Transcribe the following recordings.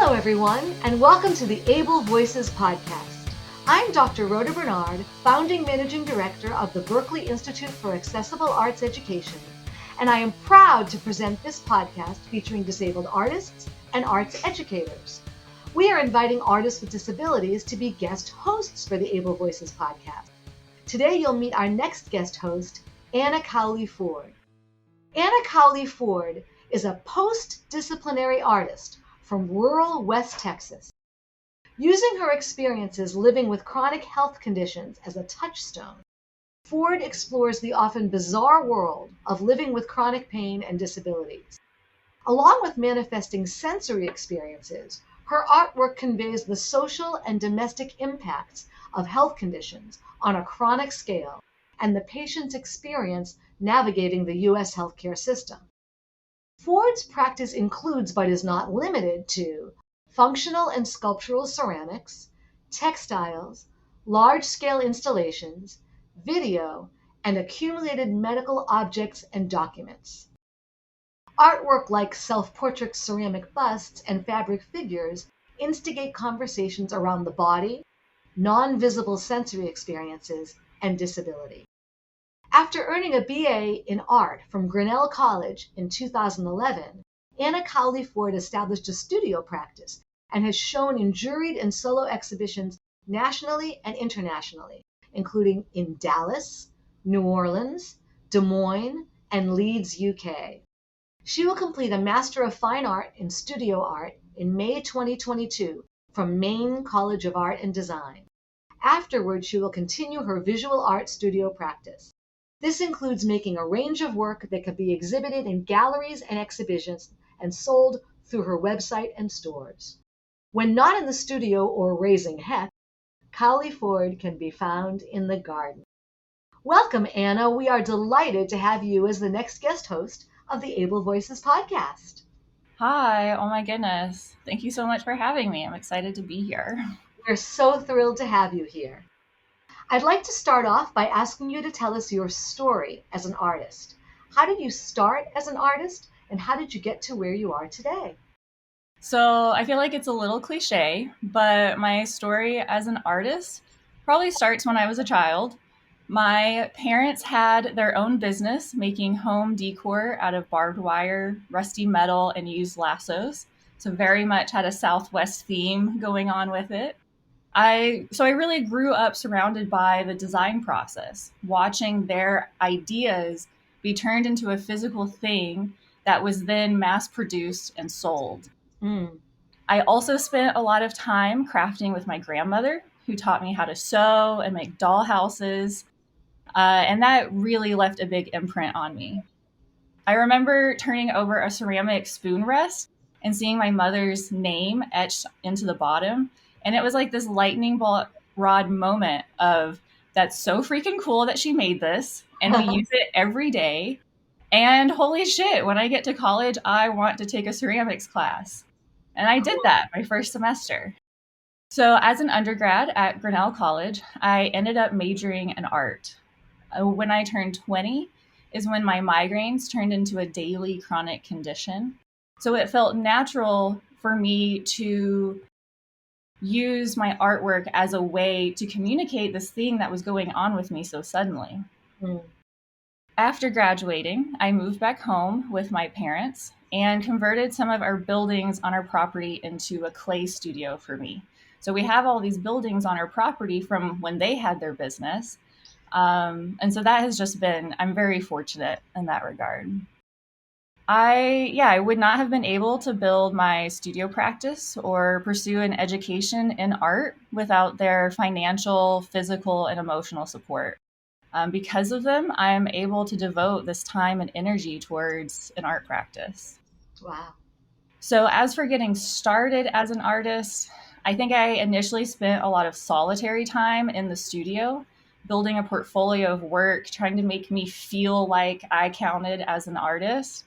Hello, everyone, and welcome to the Able Voices podcast. I'm Dr. Rhoda Bernard, founding managing director of the Berkeley Institute for Accessible Arts Education, and I am proud to present this podcast featuring disabled artists and arts educators. We are inviting artists with disabilities to be guest hosts for the Able Voices podcast. Today, you'll meet our next guest host, Anna Cowley Ford. Anna Cowley Ford is a post-disciplinary artist from rural West Texas. Using her experiences living with chronic health conditions as a touchstone, Ford explores the often bizarre world of living with chronic pain and disabilities. Along with manifesting sensory experiences, her artwork conveys the social and domestic impacts of health conditions on a chronic scale and the patient's experience navigating the U.S. healthcare system. Ford's practice includes, but is not limited to, functional and sculptural ceramics, textiles, large-scale installations, video, and accumulated medical objects and documents. Artwork like self-portrait ceramic busts and fabric figures instigate conversations around the body, non-visible sensory experiences, and disability. After earning a BA in art from Grinnell College in 2011, Anna Cowley Ford established a studio practice and has shown in juried and solo exhibitions nationally and internationally, including in Dallas, New Orleans, Des Moines, and Leeds, UK. She will complete a Master of Fine Art in Studio Art in May 2022 from Maine College of Art and Design. Afterwards, she will continue her visual art studio practice. This includes making a range of work that could be exhibited in galleries and exhibitions and sold through her website and stores. When not in the studio or raising heck, Cowley Ford can be found in the garden. Welcome, Anna. We are delighted to have you as the next guest host of the Able Voices podcast. Hi. Oh my goodness. Thank you so much for having me. I'm excited to be here. We're so thrilled to have you here. I'd like to start off by asking you to tell us your story as an artist. How did you start as an artist, and how did you get to where you are today? So I feel like it's a little cliche, but my story as an artist probably starts when I was a child. My parents had their own business making home decor out of barbed wire, rusty metal, and used lassos. So very much had a Southwest theme going on with it. I really grew up surrounded by the design process, watching their ideas be turned into a physical thing that was then mass produced and sold. Mm. I also spent a lot of time crafting with my grandmother, who taught me how to sew and make doll houses, and that really left a big imprint on me. I remember turning over a ceramic spoon rest and seeing my mother's name etched into the bottom. And it was like this lightning bolt rod moment of, that's so freaking cool that she made this. And we use it every day. And holy shit, when I get to college, I want to take a ceramics class. And I did that my first semester. So as an undergrad at Grinnell College, I ended up majoring in art. When I turned 20 is when my migraines turned into a daily chronic condition. So it felt natural for me to use my artwork as a way to communicate this thing that was going on with me so suddenly. Mm. After graduating, I moved back home with my parents and converted some of our buildings on our property into a clay studio for me. So we have all these buildings on our property from when they had their business. And so that has just been, I'm very fortunate in that regard. I would not have been able to build my studio practice or pursue an education in art without their financial, physical, and emotional support. Because of them, I'm able to devote this time and energy towards an art practice. Wow. So as for getting started as an artist, I think I initially spent a lot of solitary time in the studio, building a portfolio of work, trying to make me feel like I counted as an artist.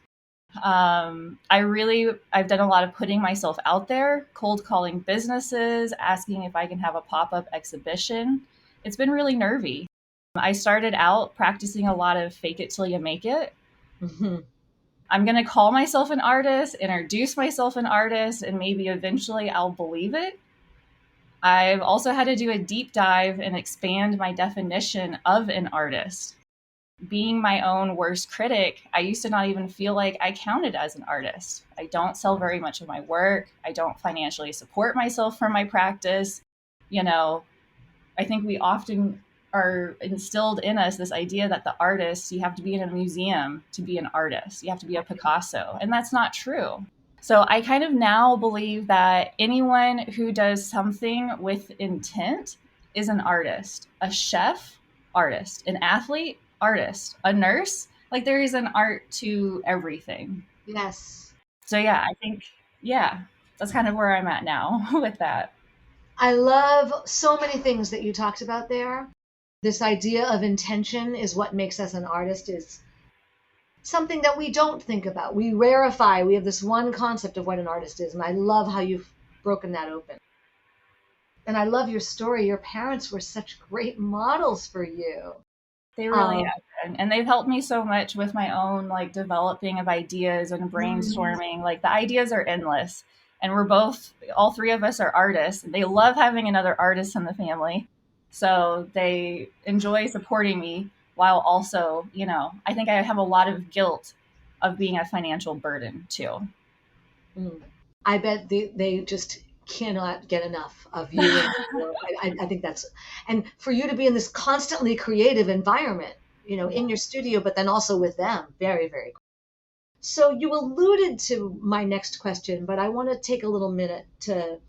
I've done a lot of putting myself out there, cold calling businesses, asking if I can have a pop-up exhibition. It's been really nervy. I started out practicing a lot of fake it till you make it. Mm-hmm. I'm going to call myself an artist, introduce myself an artist, and maybe eventually I'll believe it. I've also had to do a deep dive and expand my definition of an artist. Being my own worst critic, I used to not even feel like I counted as an artist. I don't sell very much of my work. I don't financially support myself from my practice. You know, I think we often are instilled in us this idea that the artist, you have to be in a museum to be an artist. You have to be a Picasso. And that's not true. So I kind of now believe that anyone who does something with intent is an artist. A chef, artist. An athlete, artist. A nurse, like there is an art to everything. Yes. So yeah, I think, yeah, that's kind of where I'm at now with that. I love so many things that you talked about there. This idea of intention is what makes us an artist, is something that we don't think about. We rarefy. We have this one concept of what an artist is, and I love how you've broken that open. And I love your story. Your parents were such great models for you. They really have been. And they've helped me so much with my own like developing of ideas and brainstorming. Like the ideas are endless. And we're both, all three of us are artists. They love having another artist in the family. So they enjoy supporting me while also, you know, I think I have a lot of guilt of being a financial burden too. I bet they just cannot get enough of you and your work. I think that's, and for you to be in this constantly creative environment, you know, in your studio, but then also with them, very, very cool. So you alluded to my next question, but I want to take a little minute to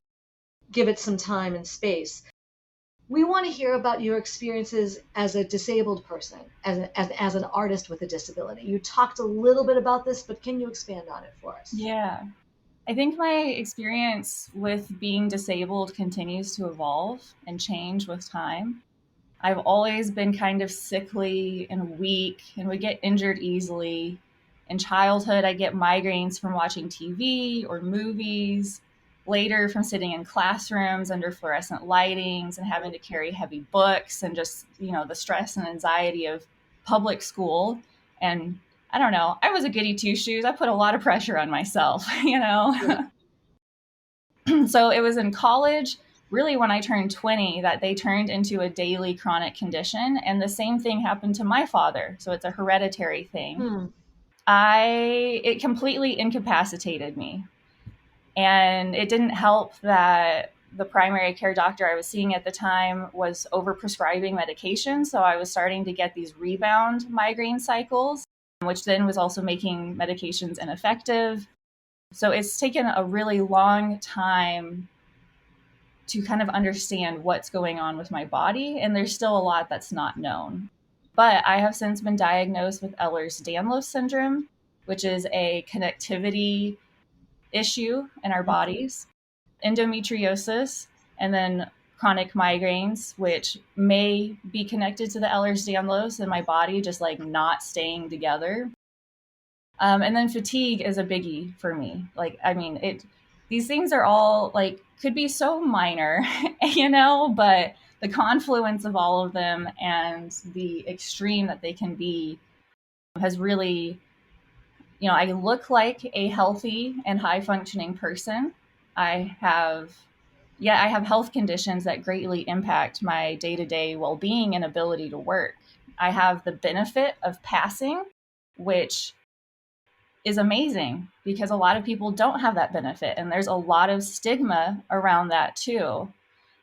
give it some time and space. We want to hear about your experiences as a disabled person, as an artist with a disability. You talked a little bit about this, but can you expand on it for us? Yeah. I think my experience with being disabled continues to evolve and change with time. I've always been kind of sickly and weak and would get injured easily. In childhood, I get migraines from watching TV or movies, later from sitting in classrooms under fluorescent lightings and having to carry heavy books and just, you know, the stress and anxiety of public school. And I don't know, I was a goody two shoes. I put a lot of pressure on myself, you know? Yeah. So it was in college, really when I turned 20, that they turned into a daily chronic condition. And the same thing happened to my father. So it's a hereditary thing. It completely incapacitated me. And it didn't help that the primary care doctor I was seeing at the time was overprescribing medication. So I was starting to get these rebound migraine cycles, which then was also making medications ineffective. So it's taken a really long time to kind of understand what's going on with my body. And there's still a lot that's not known. But I have since been diagnosed with Ehlers-Danlos syndrome, which is a connectivity issue in our bodies, endometriosis, and then chronic migraines, which may be connected to the Ehlers-Danlos in my body, just like not staying together. And then fatigue is a biggie for me. Like, I mean, these things are all like, could be so minor, you know, but the confluence of all of them and the extreme that they can be has really, you know, I look like a healthy and high functioning person. I have health conditions that greatly impact my day-to-day well-being and ability to work. I have the benefit of passing, which is amazing because a lot of people don't have that benefit. And there's a lot of stigma around that too.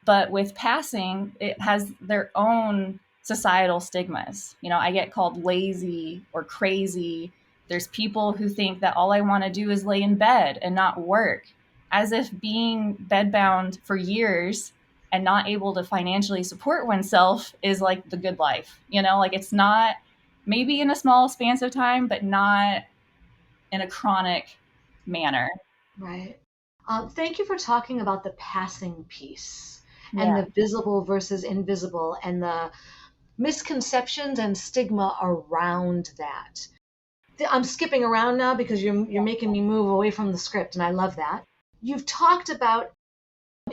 But with passing, it has their own societal stigmas. You know, I get called lazy or crazy. There's people who think that all I want to do is lay in bed and not work, as if being bedbound for years and not able to financially support oneself is like the good life. You know, like it's not, maybe in a small span of time, but not in a chronic manner. Right. Thank you for talking about the passing piece and Yeah. the visible versus invisible and the misconceptions and stigma around that. I'm skipping around now because you're making me move away from the script, and I love that. You've talked about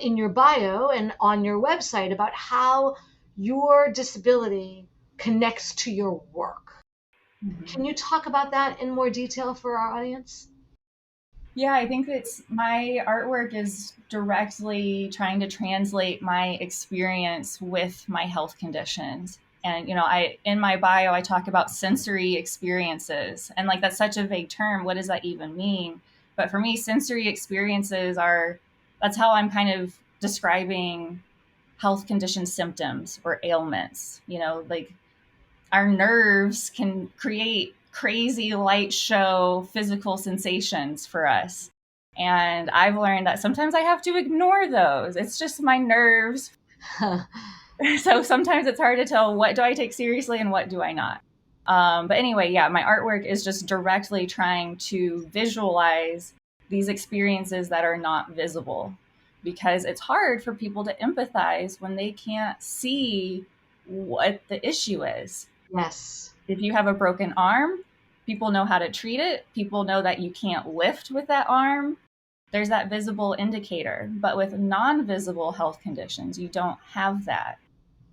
in your bio and on your website about how your disability connects to your work. Mhm. Can you talk about that in more detail for our audience? Yeah, I think it's my artwork is directly trying to translate my experience with my health conditions. And I in my bio I talk about sensory experiences. And like that's such a vague term. What does that even mean? But for me, sensory experiences are that's how I'm kind of describing health condition symptoms or ailments. Like our nerves can create crazy light show physical sensations for us. And I've learned that sometimes I have to ignore those. It's just my nerves. So sometimes it's hard to tell what do I take seriously and what do I not. But anyway, yeah, my artwork is just directly trying to visualize these experiences that are not visible because it's hard for people to empathize when they can't see what the issue is. Yes. If you have a broken arm, people know how to treat it. People know that you can't lift with that arm. There's that visible indicator. But with non visible health conditions, you don't have that.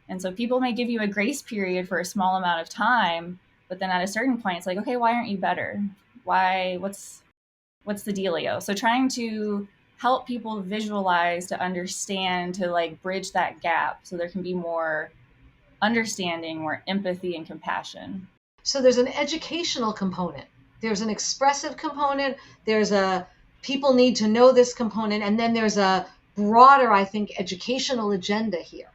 And so people may give you a grace period for a small amount of time, but then at a certain point, it's like, okay, why aren't you better? Why? What's the dealio? So trying to help people visualize, to understand, to like bridge that gap so there can be more understanding, more empathy and compassion. So there's an educational component, there's an expressive component, there's a people need to know this component, and then there's a broader, I think, educational agenda here,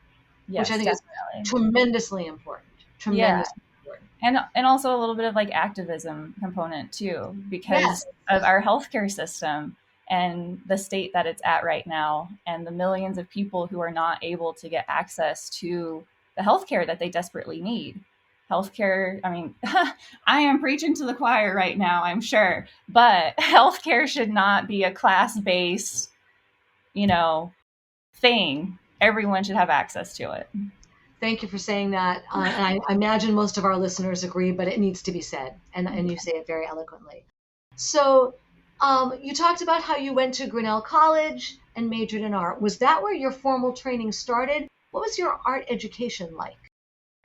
which I Yes, think is definitely. tremendously important. Yeah. Tremendously important. And also a little bit of like activism component too, Yes. because of our healthcare system and the state that it's at right now, and the millions of people who are not able to get access to the healthcare that they desperately need. Healthcare, I mean, I am preaching to the choir right now, I'm sure, but healthcare should not be a class based, you know, thing. Everyone should have access to it. Thank you for saying that. And I imagine most of our listeners agree, but it needs to be said, and you say it very eloquently. So, you talked about how you went to Grinnell College and majored in art. Was that where your formal training started? What was your art education like?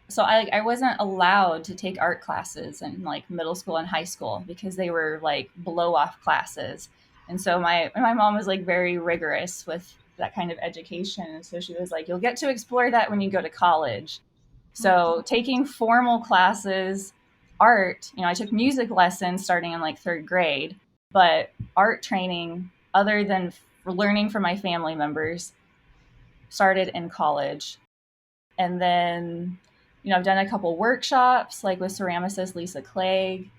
So I wasn't allowed to take art classes in like middle school and high school because they were like blow off classes. And so my mom was like very rigorous with that kind of education. So she was like, you'll get to explore that when you go to college. So taking formal classes, art, I took music lessons starting in like third grade, but art training, other than learning from my family members, started in college. And then, I've done a couple workshops like with ceramicist Lisa Clegg.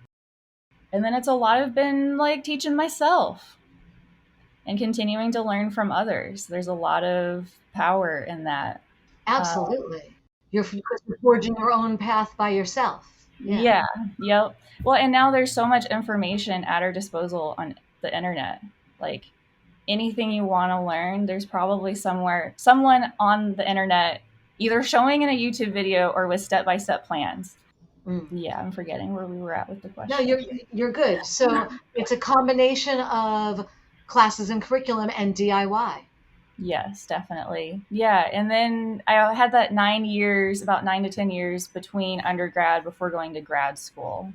And then it's a lot of been like teaching myself and continuing to learn from others. There's a lot of power in that. Uh, Absolutely. You're forging your own path by yourself. Yeah. yeah, yep. Well, and now there's so much information at our disposal on the internet. Like anything you want to learn, there's probably someone on the internet either showing in a YouTube video or with step-by-step plans. Mm. Yeah, I'm forgetting where we were at with the No, question. you're good. So it's a combination of classes and curriculum and DIY. Yes, definitely. Yeah, and then I had that 9 years, about 9 to 10 years between undergrad before going to grad school,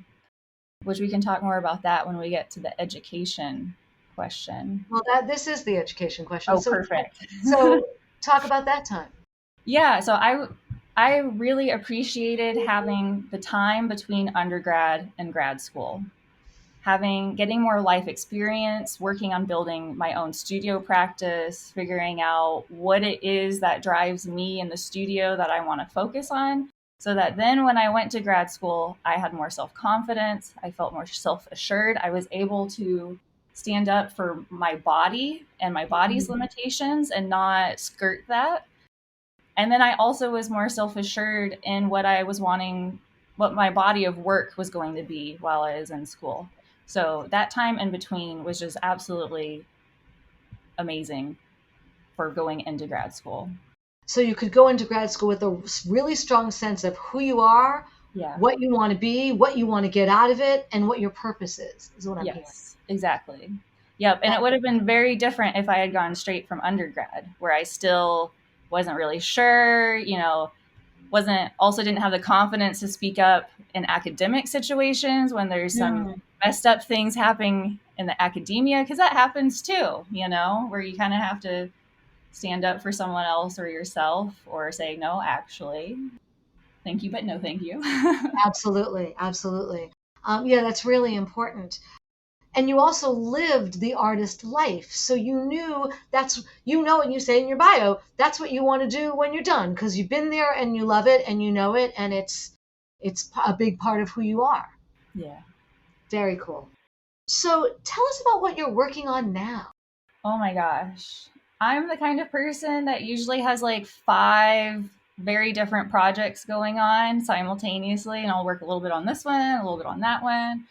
which we can talk more about that when we get to the education question. Well, that this is the education question. Oh, So perfect. so talk about that time. Yeah, so I really appreciated having the time between undergrad and grad school. Getting more life experience, working on building my own studio practice, figuring out what it is that drives me in the studio that I want to focus on, so that then when I went to grad school, I had more self-confidence, I felt more self-assured, I was able to stand up for my body and my body's limitations and not skirt that. And then I also was more self-assured in what I was wanting, what my body of work was going to be while I was in school. So that time in between was just absolutely amazing for going into grad school. So you could go into grad school with a really strong sense of who you are, Yeah. what you want to be, what you want to get out of it, and what your purpose is what I'm hearing. Yes, exactly. Yep. And it would have been very different if I had gone straight from undergrad, where I still wasn't really sure, didn't have the confidence to speak up in academic situations when there's some messed up things happening in the academia, because that happens too, where you kind of have to stand up for someone else or yourself, or say, no, actually, thank you, but no thank you. Absolutely. Absolutely. Yeah, that's really important. And you also lived the artist life. So you knew and you say in your bio, that's what you want to do when you're done, because you've been there and you love it and you know it. And it's a big part of who you are. Yeah. Very cool. So tell us about what you're working on now. Oh my gosh. I'm the kind of person that usually has like 5 very different projects going on simultaneously, and I'll work a little bit on this one, a little bit on that one.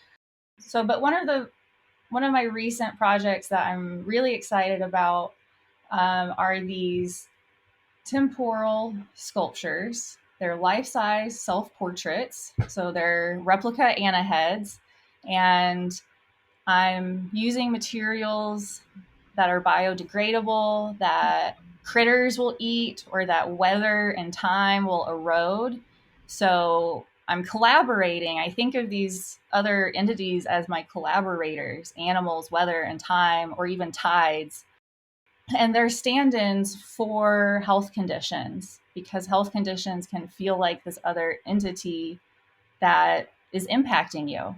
So, but one of my recent projects that I'm really excited about are these temporal sculptures. They're life-size self-portraits, so they're replica Anna heads, and I'm using materials that are biodegradable, that critters will eat, or that weather and time will erode. So I'm collaborating. I think of these other entities as my collaborators: animals, weather and time, or even tides. And they're stand-ins for health conditions, because health conditions can feel like this other entity that is impacting you.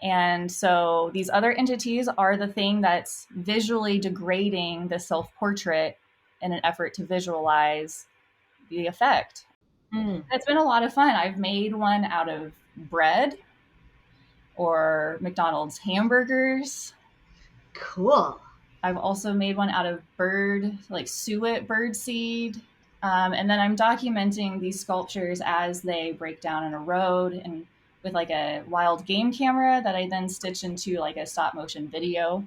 And so these other entities are the thing that's visually degrading the self-portrait in an effort to visualize the effect. It's been a lot of fun. I've made one out of bread or McDonald's hamburgers. Cool. I've also made one out of like suet bird seed. And then I'm documenting these sculptures as they break down in a road, and with like a wild game camera that I then stitch into like a stop motion video.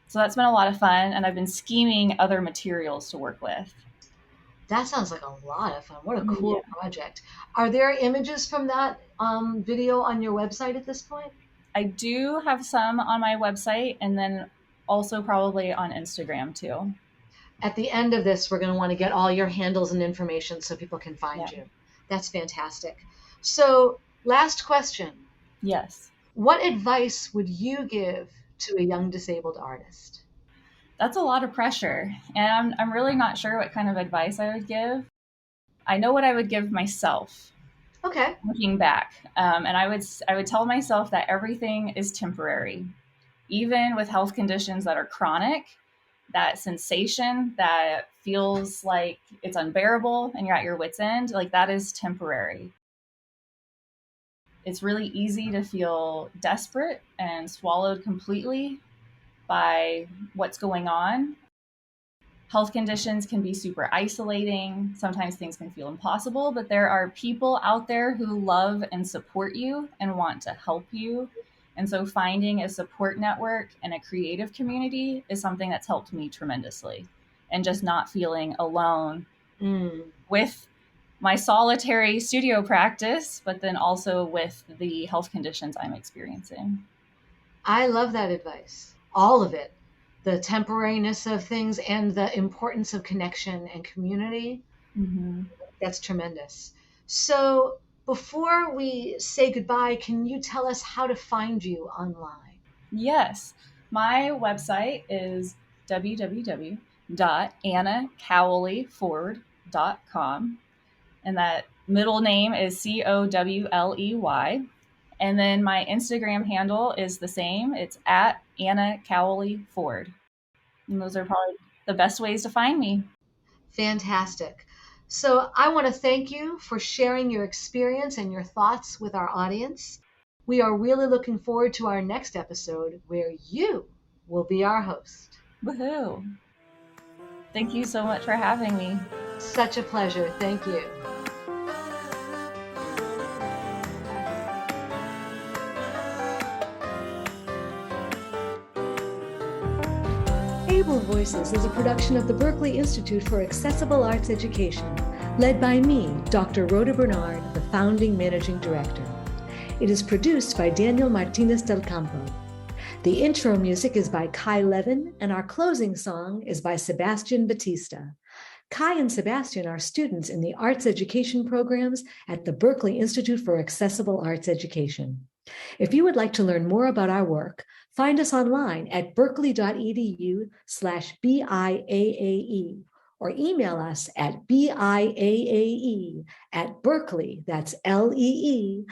So that's been a lot of fun. And I've been scheming other materials to work with. That sounds like a lot of fun. What a cool project. Are there images from that video on your website at this point? I do have some on my website, and then also probably on Instagram too. At the end of this, we're going to want to get all your handles and information so people can find you. That's fantastic. So, last question. Yes. What advice would you give to a young disabled artist? That's a lot of pressure, and I'm really not sure what kind of advice I would give. I know what I would give myself. Okay. Looking back, and I would tell myself that everything is temporary, even with health conditions that are chronic. That sensation that feels like it's unbearable and you're at your wit's end, like that is temporary. It's really easy to feel desperate and swallowed completely by what's going on. Health conditions can be super isolating. Sometimes things can feel impossible, but there are people out there who love and support you and want to help you. And so finding a support network and a creative community is something that's helped me tremendously. And just not feeling alone with my solitary studio practice, but then also with the health conditions I'm experiencing. I love that advice. All of it. The temporariness of things and the importance of connection and community. Mm-hmm. That's tremendous. So before we say goodbye, can you tell us how to find you online? Yes. My website is www.annacowleyford.com. And that middle name is Cowley. And then my Instagram handle is the same. It's at Anna Cowley Ford. And those are probably the best ways to find me. Fantastic. So I want to thank you for sharing your experience and your thoughts with our audience. We are really looking forward to our next episode where you will be our host. Woohoo! Thank you so much for having me. Such a pleasure. Thank you. Able Voices is a production of the Berkeley Institute for Accessible Arts Education, led by me, Dr. Rhoda Bernard, the founding managing director. It is produced by Daniel Martinez del Campo. The intro music is by Kai Levin, and our closing song is by Sebastian Batista. Kai and Sebastian are students in the arts education programs at the Berkeley Institute for Accessible Arts Education. If you would like to learn more about our work, find us online at berkeley.edu/BIAAE or email us at BIAAE@berkeley, that's LEE.edu.